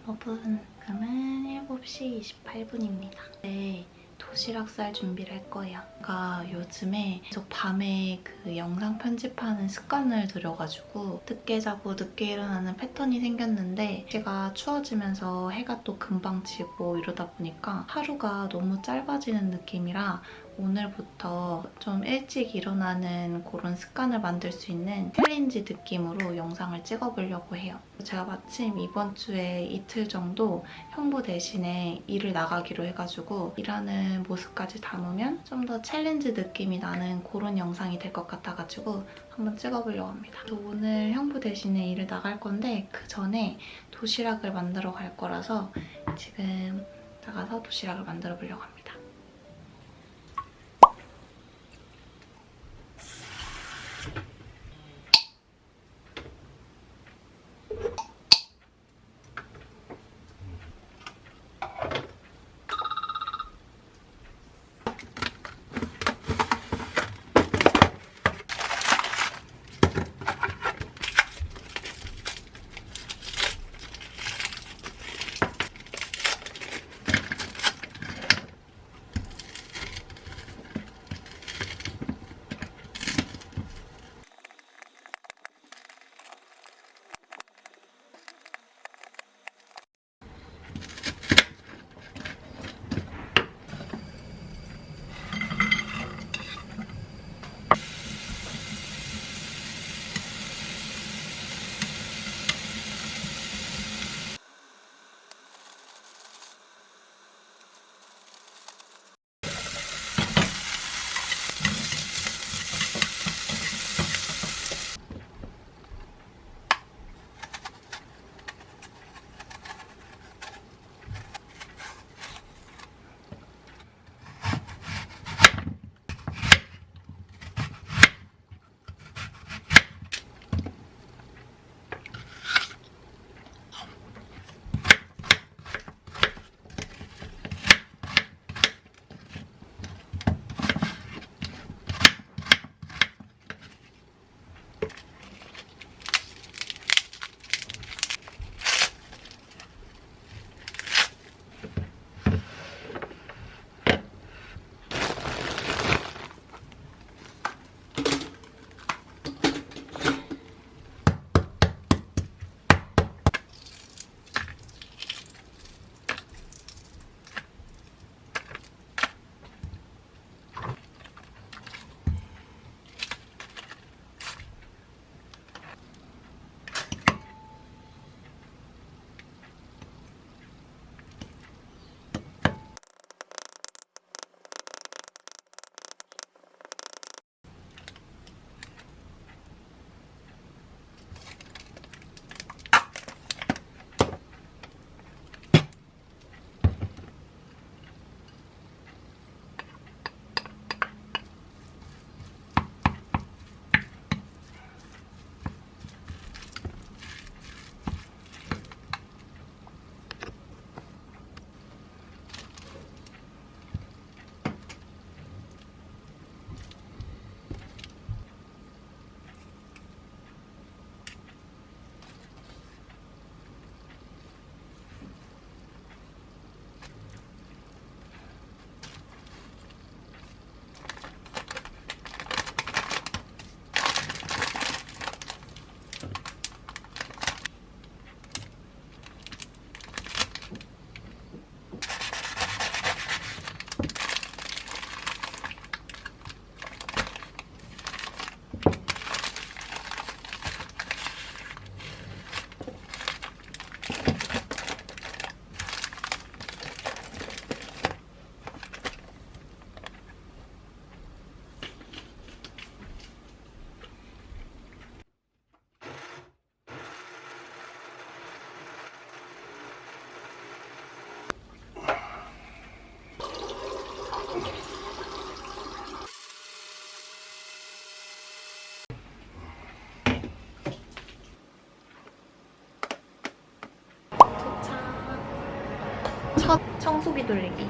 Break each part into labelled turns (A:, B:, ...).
A: 여러분, 지금은 7시 28분입니다. 네, 도시락 쌀 준비를 할 거예요. 제가 요즘에 계속 밤에 그 영상 편집하는 습관을 들여가지고 늦게 자고 늦게 일어나는 패턴이 생겼는데 제가 추워지면서 해가 또 금방 지고 이러다 보니까 하루가 너무 짧아지는 느낌이라 오늘부터 좀 일찍 일어나는 그런 습관을 만들 수 있는 챌린지 느낌으로 영상을 찍어보려고 해요. 제가 마침 이번 주에 이틀 정도 형부 대신에 일을 나가기로 해가지고 일하는 모습까지 담으면 좀 더 챌린지 느낌이 나는 그런 영상이 될 것 같아가지고 한번 찍어보려고 합니다. 오늘 형부 대신에 일을 나갈 건데 그 전에 도시락을 만들어 갈 거라서 지금 나가서 도시락을 만들어 보려고 합니다. 첫 청소기 돌리기.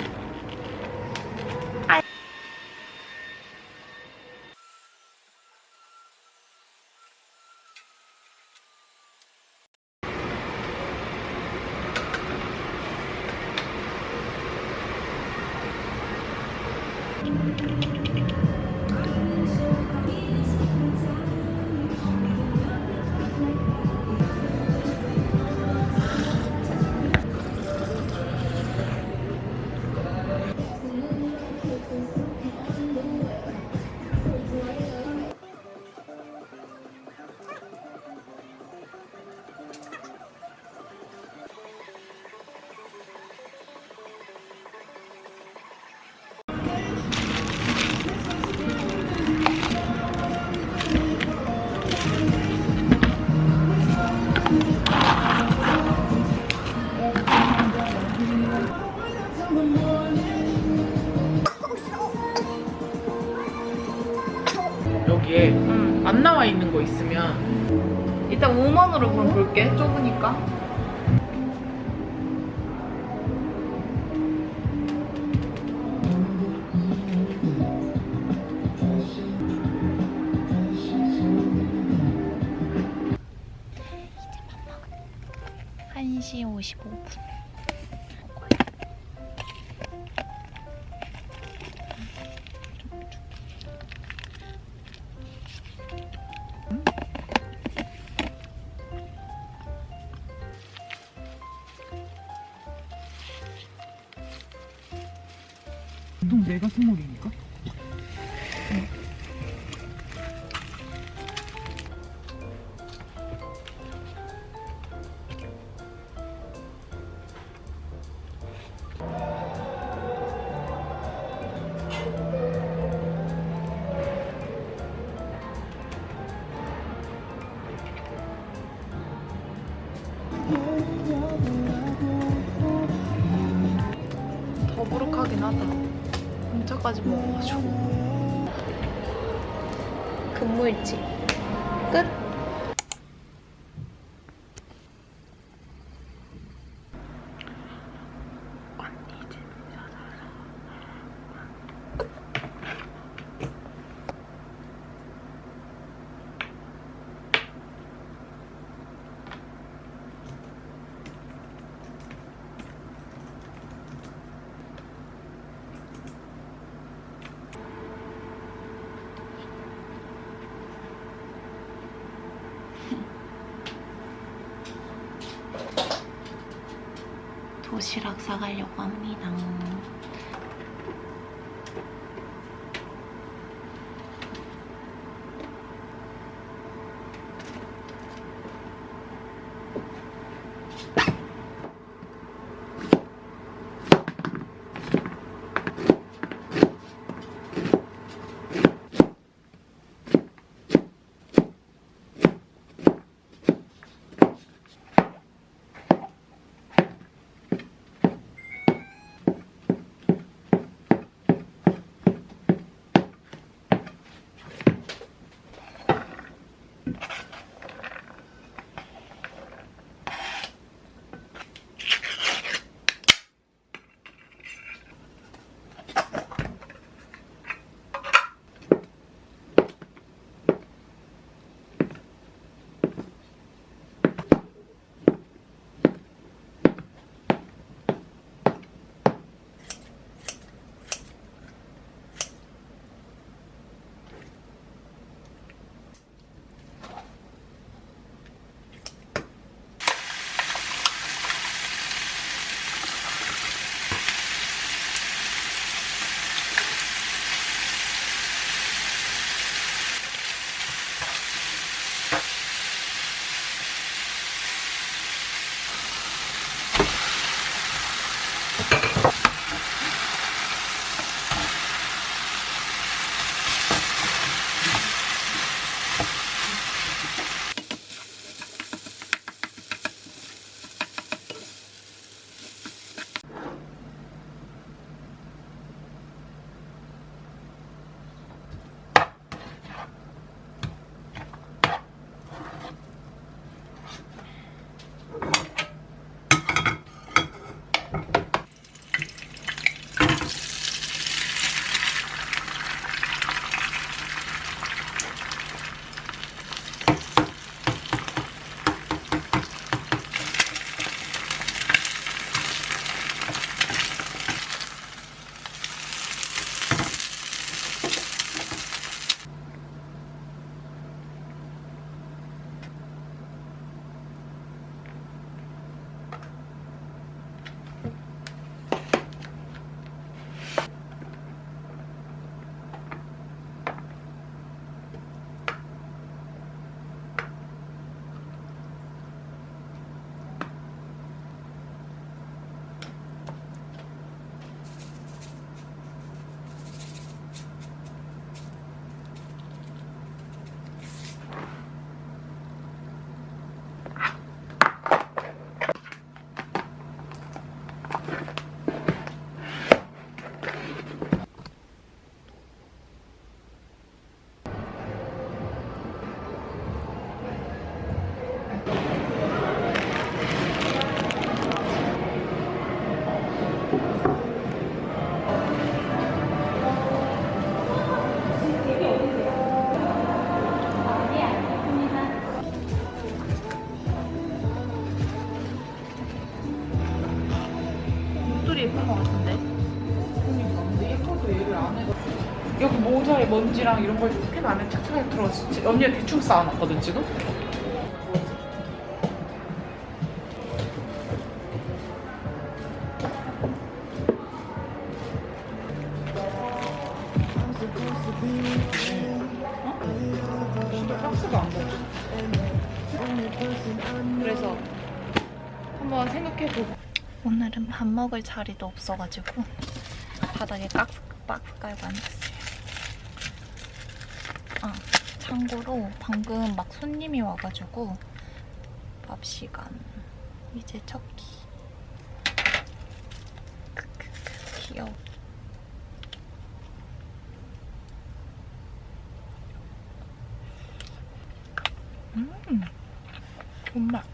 B: 여기에 안 나와 있는 거 있으면
A: 일단 5만으로 그럼 볼게. 좁으니까. 이제 밥 먹어. 1시 55분.
B: 운동 내가 스몰이니까?
A: 더부룩하긴 하다. 공짜까지 먹어가지고. 근무일지 끝. 언니 집 찾아서. 도시락 사가려고 합니다. 것 같은데.
B: 그러니까 근데 예뻐도 얘를 안 해서 여기 모자에 먼지랑 이런 걸 좀 펜 안에 착착하게 들어갔어. 언니가 대충 쌓아놨거든 지금. 박스가 안 보여. 그래서 한번 생각해보고.
A: 오늘은 밥 먹을 자리도 없어가지고 바닥에 박스 깔고 앉았어요. 아, 참고로 방금 막 손님이 와가지고 밥 시간. 이제 첫 끼. 크크크 귀여워. 존맛.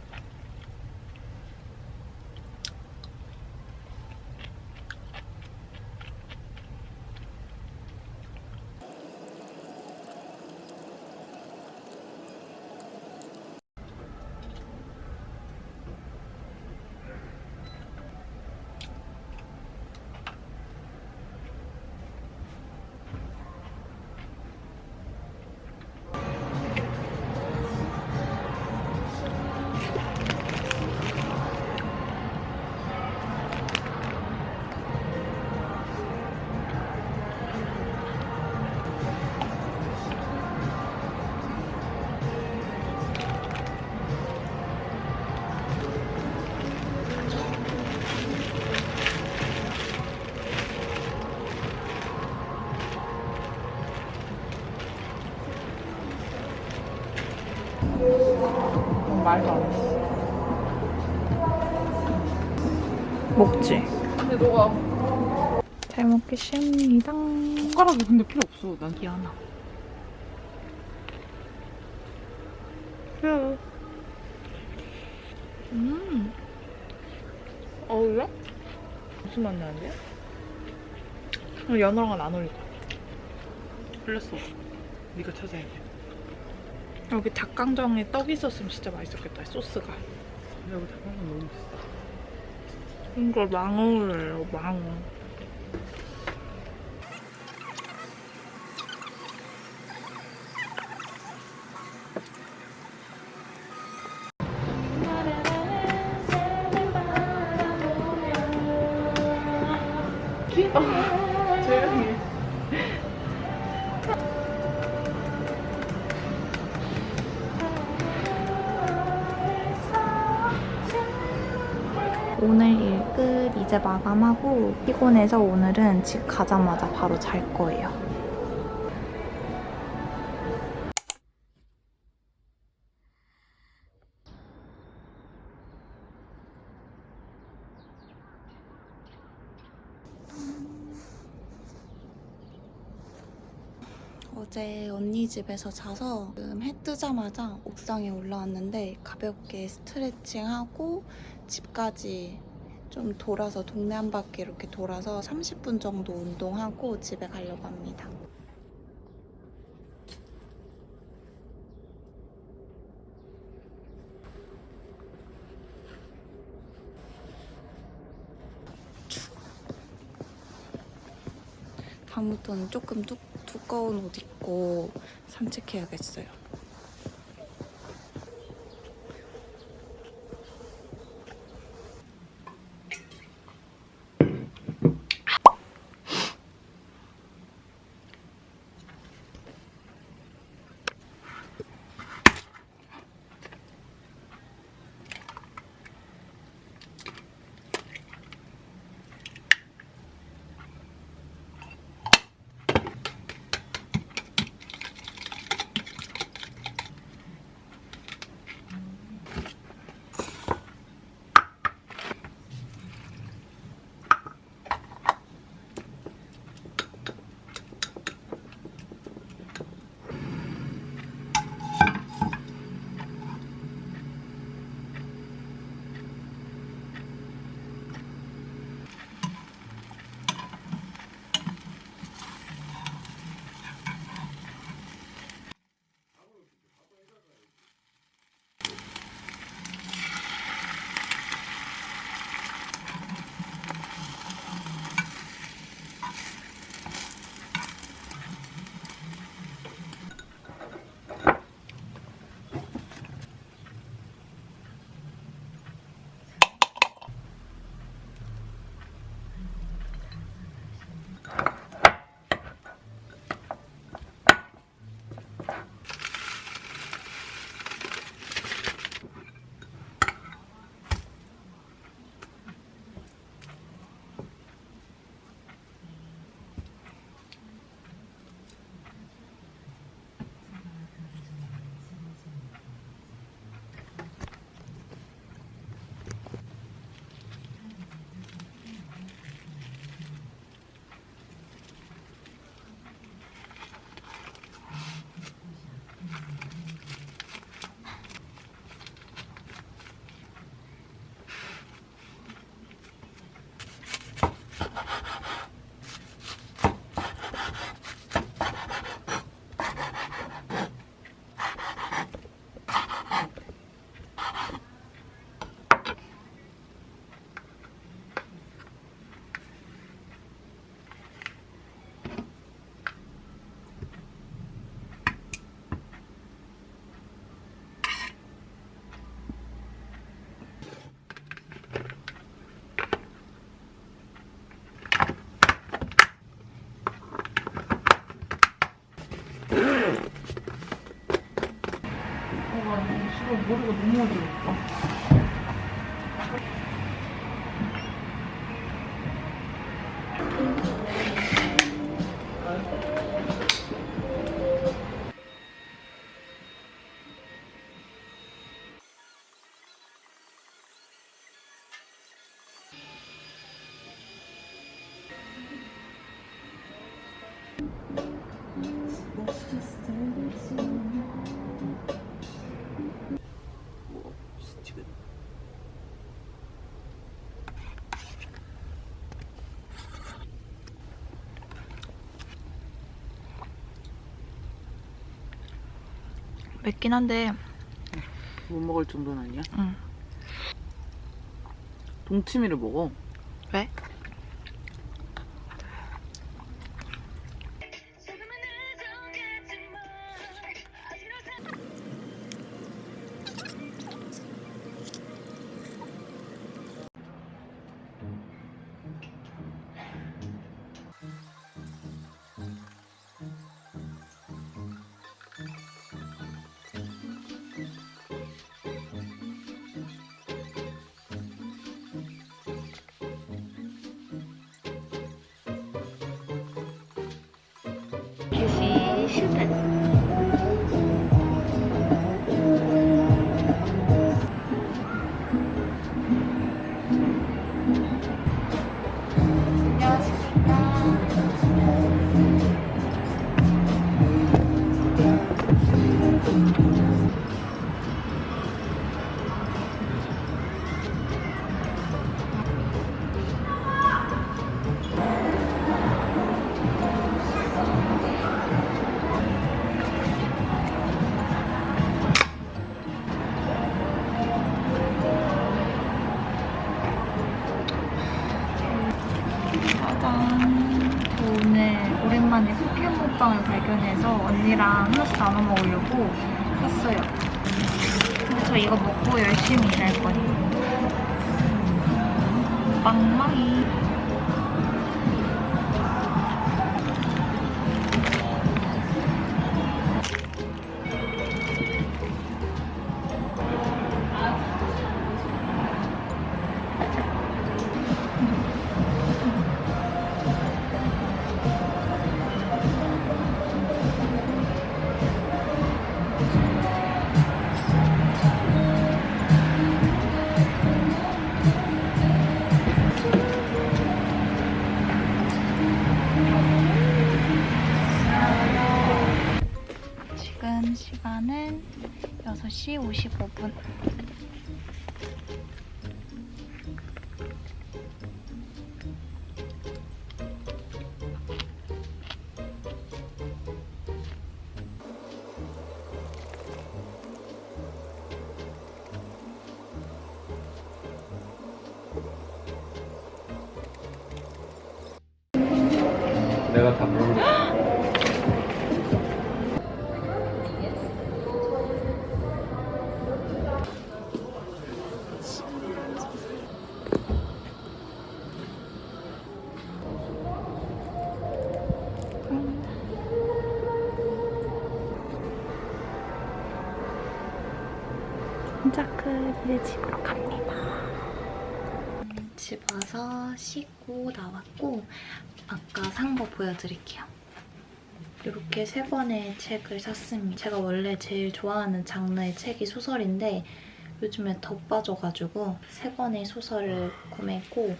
B: 말도 안 했어.
A: 먹지?
B: 근데 너가
A: 잘 먹겠습니다.
B: 숟가락이 근데 필요 없어. 난
A: 연어.
B: 그래. 어울려? 무슨 맛 나는데?
A: 연어랑은 안 어울릴 것 같아.
B: 틀렸어. 네가 찾아야 돼.
A: 여기 닭강정에 떡 있었으면 진짜 맛있었겠다, 소스가.
B: 여기 닭강정 너무 맛있어.
A: 이거 망어예요, 망어.
B: 조용히 해.
A: 오늘 일 끝. 이제 마감하고 피곤해서 오늘은 집 가자마자 바로 잘 거예요. 어제 언니 집에서 자서 지금 해 뜨자마자 옥상에 올라왔는데 가볍게 스트레칭하고 집까지 좀 돌아서 동네 한 바퀴 이렇게 돌아서 30분 정도 운동하고 집에 가려고 합니다. 다음부터는 조금 두꺼운 옷 입고 산책해야겠어요.
B: 지금 머리가 너무 어지럽다.
A: 맵긴 한데
B: 못 먹을 정도는 아니야?
A: 응.
B: 동치미를 먹어.
A: 왜? 휴식 실패. 오늘 오랜만에 포켓몬 먹방을 발견해서 언니랑 하나씩 나눠 먹으려고 샀어요. 근데 저 이거 먹고 열심히 일할 거예요. 빵망이. 지금 시간은 6시 55분.
C: 내가 다 부르는
A: 혼자크의 집으로 갑니다. 집 와서 씻고 나왔고 아까 산 거 보여드릴게요. 이렇게 3권의 책을 샀습니다. 제가 원래 제일 좋아하는 장르의 책이 소설인데 요즘에 더 빠져가지고 3권의 소설을 구매했고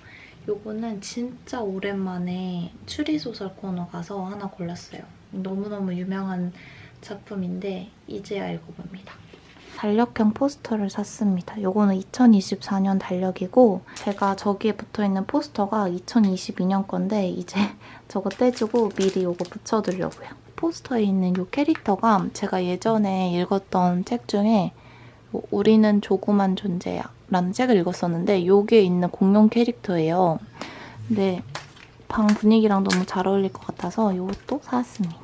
A: 요거는 진짜 오랜만에 추리소설 코너 가서 하나 골랐어요. 너무너무 유명한 작품인데 이제야 읽어봅니다. 달력형 포스터를 샀습니다. 요거는 2024년 달력이고 제가 저기에 붙어있는 포스터가 2022년 건데 이제 저거 떼주고 미리 요거 붙여두려고요. 포스터에 있는 요 캐릭터가 제가 예전에 읽었던 책 중에 우리는 조그만 존재야 라는 책을 읽었었는데 요게 있는 공룡 캐릭터예요. 근데 방 분위기랑 너무 잘 어울릴 것 같아서 요것도 사왔습니다.